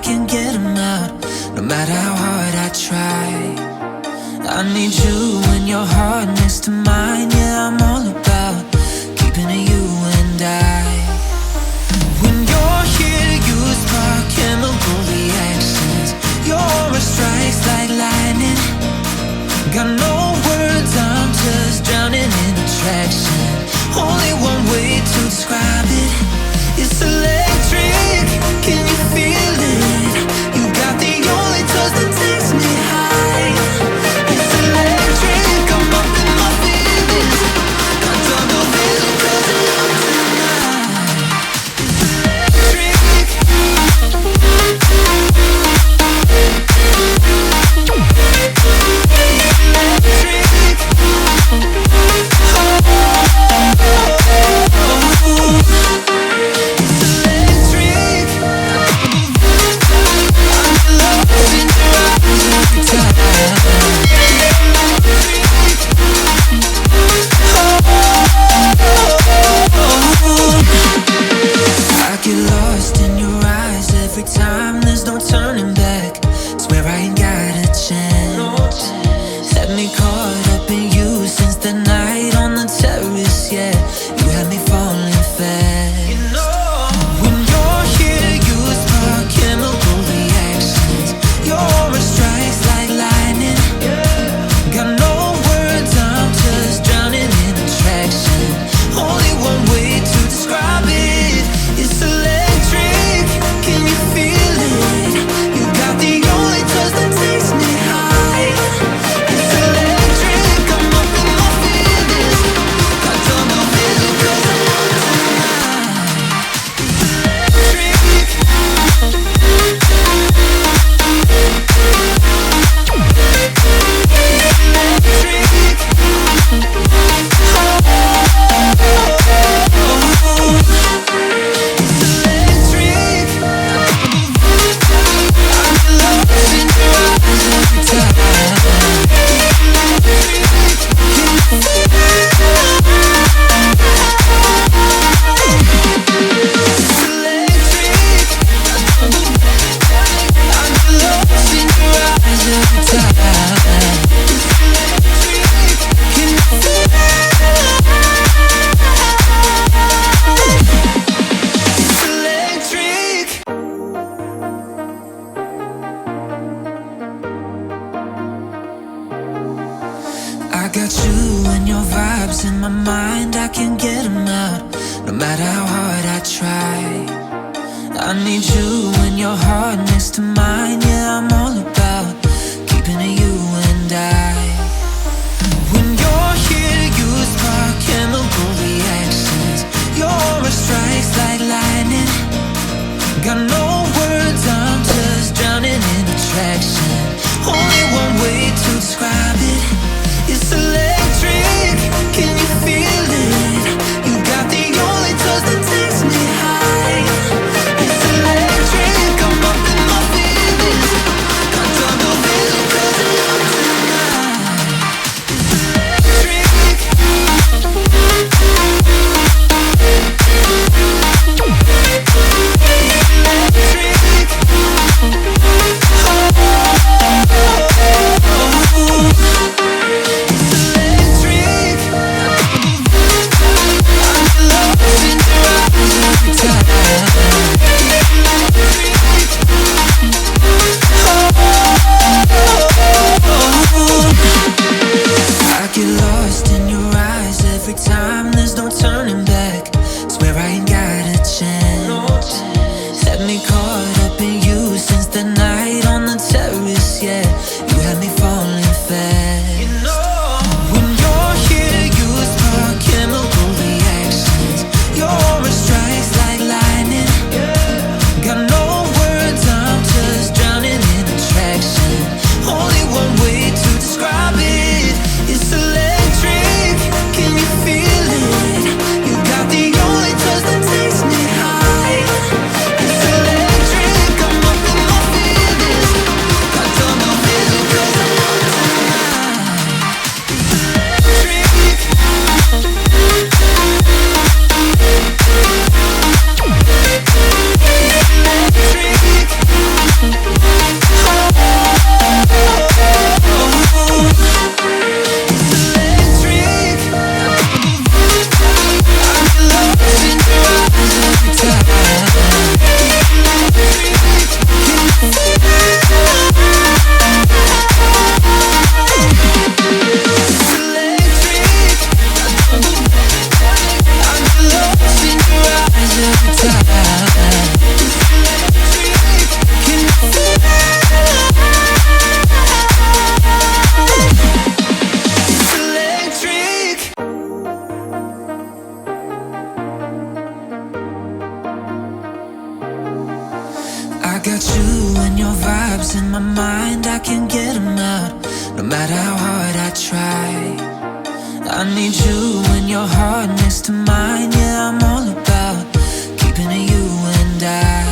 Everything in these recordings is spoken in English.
can't get them out, no matter how hard I try. I need you and your heart next to mine. Yeah, I'm all about keeping it you and I. When you're here, you spark chemical reactions. Your aura strikes like lightning. Got no words, I'm just drowning in attraction. Only one way to describe it. It's electric, can you feel it? You got the only touch that takes me high. It's electric, I'm up in my feelings. Got double vision 'cause I'm up tonight. It's electric. I need you and your heart next to mine. Yeah, I'm all about keeping it you and I.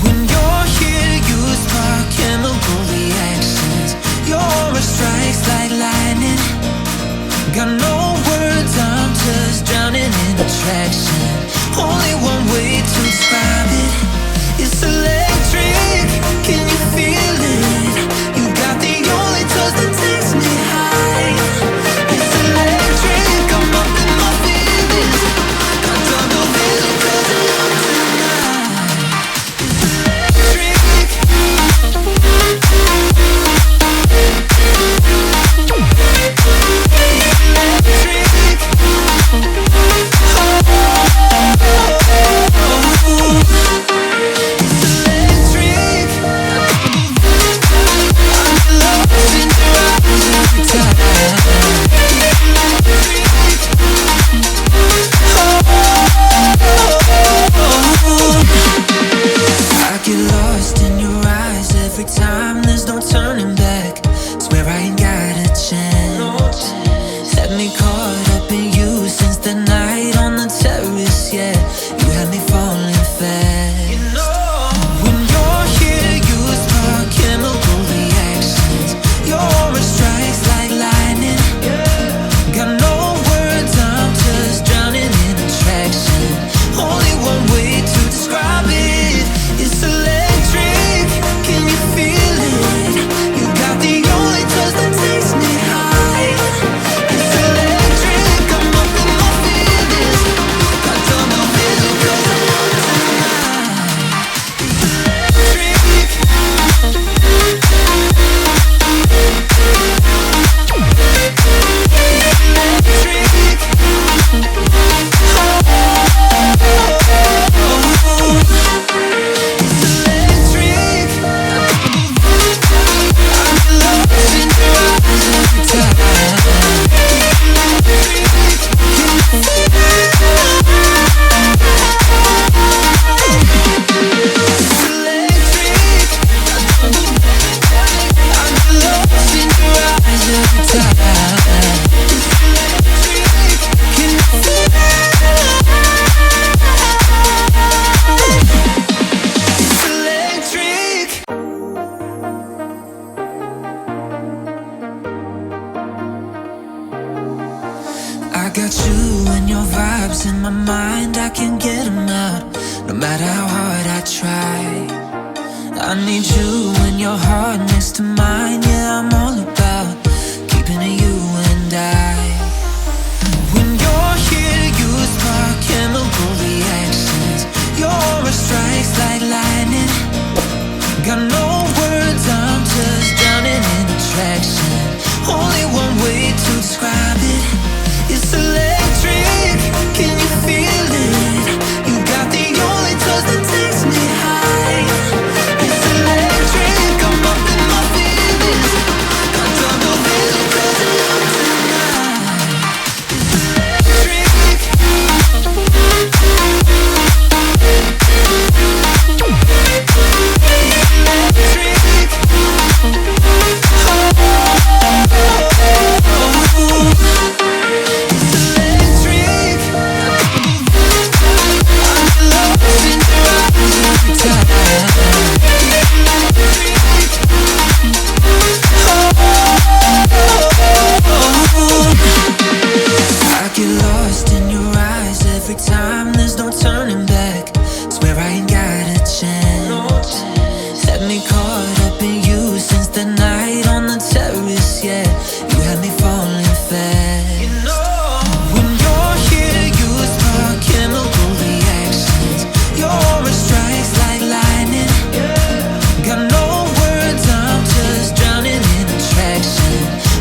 When you're here, you spark chemical reactions. Your aura strikes like lightning. Got no words, I'm just drowning in attraction. Only one way to describe it. It's electric, can you feel it? You got the only touch that takes me high. It's electric, I'm up in my feelings. Got double vision 'cause I love tonight. It's electric. I get lost in your eyes every time, there's no turning back. Swear I ain't got a chance. Had me caught up in you since the night on the terrace, yeah. You had me falling fast. When you're here, you spark chemical reactions. Your aura strikes like lightning. Got no words, I'm just drowning in attraction. Only one way to describe it. It's electric, can you feel it? You got the only touch that takes me high. It's electric, I'm up in my feelings. Got double vision 'cause I love tonight. It's electric. I got you and your vibes in my mind, I can't get them out, no matter how hard I try. I need you and your heart next to mine, yeah, I'm all about keeping it you and I. When you're here, you spark chemical reactions. Your aura strikes like lightning. Got no words, I'm just drowning in attraction. Only one way to describe it. It's electric, can you feel it? You got the only touch that takes me high. It's electric, I'm up in my feelings. Got double vision 'cause I love tonight. It's electric. I get lost in your eyes every time, there's no turning back. Swear I ain't got a chance. Had me caught up in you since the night on the terrace, yeah. You had me falling fast. When you're here, you spark chemical reactions. Your aura strikes like lightning. Got no words, I'm just drowning in attraction.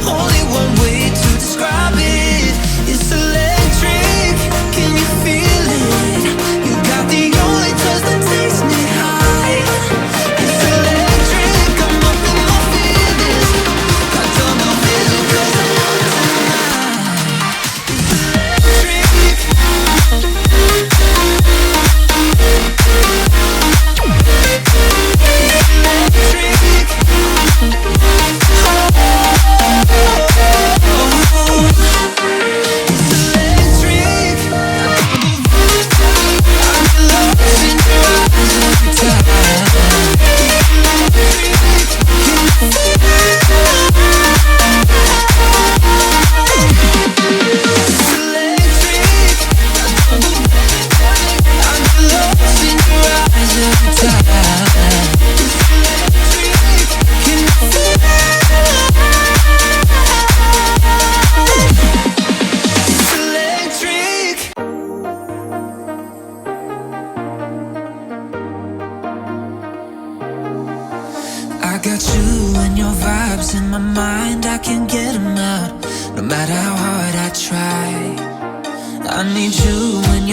Only one way to describe it. It's electric, can you feel it? You got the only touch that takes me high. It's electric, I'm up in my feelings. Got double vision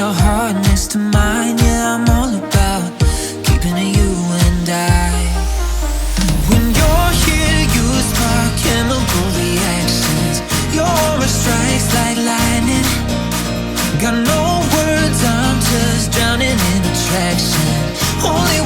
your heart next to mine. Yeah, I'm all about keeping it you and I. When you're here, you spark chemical reactions. Your aura strikes like lightning. Got no words, I'm just drowning in attraction. Only